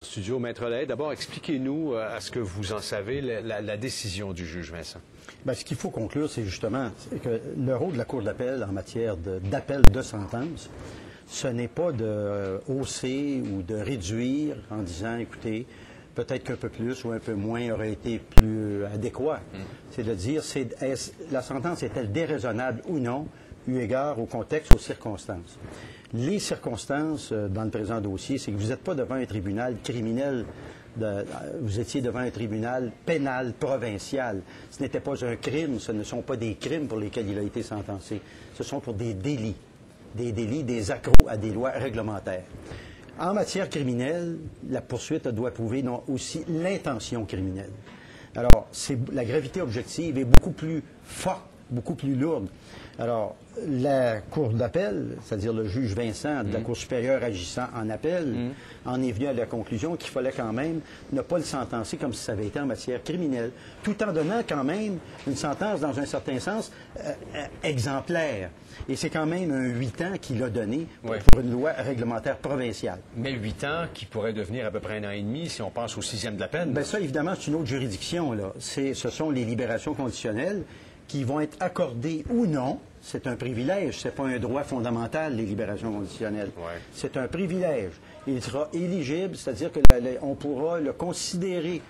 Studio, Maître Lahaye, d'abord, expliquez-nous, à ce que vous en savez, la décision du juge Vincent. Bien, ce qu'il faut conclure, c'est justement que le rôle de la Cour d'appel en matière d'appel de sentence, ce n'est pas de hausser ou de réduire en disant, écoutez, peut-être qu'un peu plus ou un peu moins aurait été plus adéquat. C'est de dire, la sentence est-elle déraisonnable ou non, eu égard au contexte, aux circonstances. Les circonstances dans le présent dossier, c'est que vous n'êtes pas devant un tribunal criminel, vous étiez devant un tribunal pénal provincial. Ce n'était pas un crime, ce ne sont pas des crimes pour lesquels il a été sentencé. Ce sont pour des délits, des accros à des lois réglementaires. En matière criminelle, la poursuite doit prouver aussi l'intention criminelle. Alors, la gravité objective est beaucoup plus forte, beaucoup plus lourde. Alors, la Cour d'appel, c'est-à-dire le juge Vincent de la Cour supérieure agissant en appel, en est venu à la conclusion qu'il fallait quand même ne pas le sentencer comme si ça avait été en matière criminelle, tout en donnant quand même une sentence, dans un certain sens, exemplaire. Et c'est quand même un 8 ans qu'il a donné pour une loi réglementaire provinciale. Mais 8 ans qui pourrait devenir à peu près 1 an et demi si on passe au 6e de la peine. Bien, ça, évidemment, c'est une autre juridiction, là. Ce sont les libérations conditionnelles qui vont être accordées ou non. C'est un privilège, ce n'est pas un droit fondamental, les libérations conditionnelles. C'est un privilège. Il sera éligible, c'est-à-dire qu'on pourra le considérer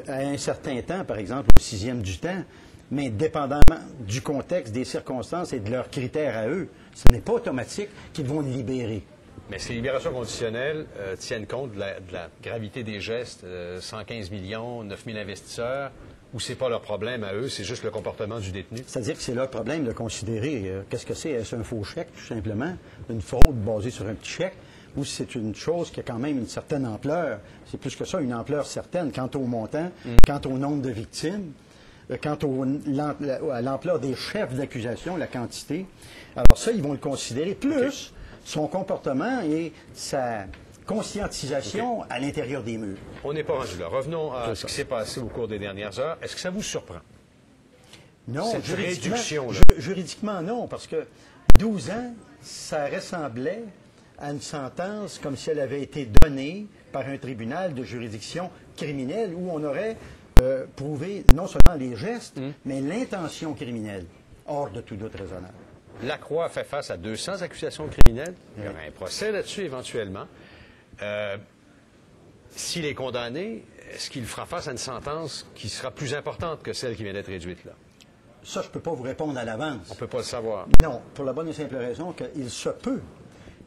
à un certain temps, par exemple au 6e du temps, mais dépendamment du contexte, des circonstances et de leurs critères à eux, ce n'est pas automatique qu'ils vont le libérer. Mais ces libérations conditionnelles tiennent compte de la gravité des gestes, 115 millions, 9 000 investisseurs, ou c'est pas leur problème à eux, c'est juste le comportement du détenu? C'est-à-dire que c'est leur problème de considérer qu'est-ce que c'est? Est-ce un faux chèque, tout simplement? Une fraude basée sur un petit chèque? Ou c'est une chose qui a quand même une certaine ampleur? C'est plus que ça, une ampleur certaine quant au montant, quant au nombre de victimes, quant à l'ampleur des chefs d'accusation, la quantité. Alors ça, ils vont le considérer, plus son comportement et sa conscientisation à l'intérieur des murs. On n'est pas rendu là. Revenons à ce qui s'est passé au cours des dernières heures. Est-ce que ça vous surprend? Non, cette réduction, juridiquement, non, parce que 12 ans, ça ressemblait à une sentence comme si elle avait été donnée par un tribunal de juridiction criminelle où on aurait prouvé non seulement les gestes, mais l'intention criminelle, hors de tout doute raisonnable. Lacroix fait face à 200 accusations criminelles. Il y aura un procès là-dessus éventuellement. S'il est condamné, est-ce qu'il fera face à une sentence qui sera plus importante que celle qui vient d'être réduite là? Ça, je ne peux pas vous répondre à l'avance. On ne peut pas le savoir. Non, pour la bonne et simple raison qu'il se peut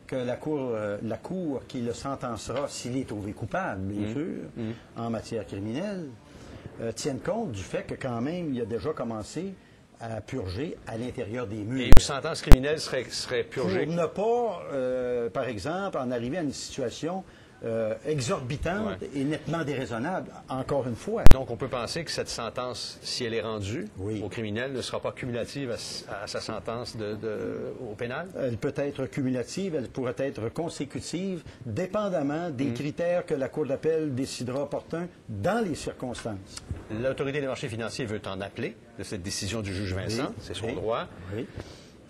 que la Cour qui le sentencera, s'il est trouvé coupable, bien sûr, en matière criminelle, tienne compte du fait que quand même, il a déjà commencé à purger à l'intérieur des murs. Et une sentence criminelle serait purgée? Pour ne pas, par exemple, en arriver à une situation exorbitante et nettement déraisonnable, encore une fois. Donc, on peut penser que cette sentence, si elle est rendue au criminel, ne sera pas cumulative à sa sentence au pénal? Elle peut être cumulative, elle pourrait être consécutive, dépendamment des critères que la Cour d'appel décidera opportuns dans les circonstances. L'Autorité des marchés financiers veut en appeler de cette décision du juge Vincent. C'est son droit.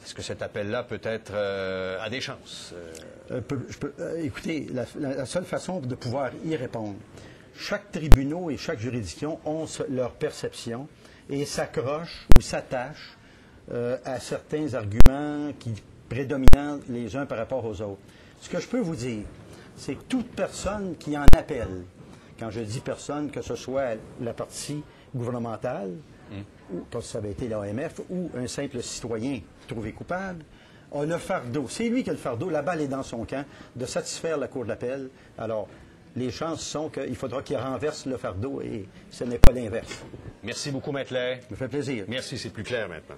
Est-ce que cet appel-là peut être à des chances? Écoutez, la seule façon de pouvoir y répondre, chaque tribunal et chaque juridiction ont leur perception et s'accrochent ou s'attachent à certains arguments qui prédominent les uns par rapport aux autres. Ce que je peux vous dire, c'est que toute personne qui en appelle, quand je dis personne, que ce soit la partie gouvernementale, ou comme ça avait été l'AMF, ou un simple citoyen trouvé coupable, a le fardeau. C'est lui qui a le fardeau, la balle est dans son camp, de satisfaire la Cour d'appel. Alors, les chances sont qu'il faudra qu'il renverse le fardeau et ce n'est pas l'inverse. Merci beaucoup, Maître Lahaye. Ça me fait plaisir. Merci, c'est plus clair maintenant.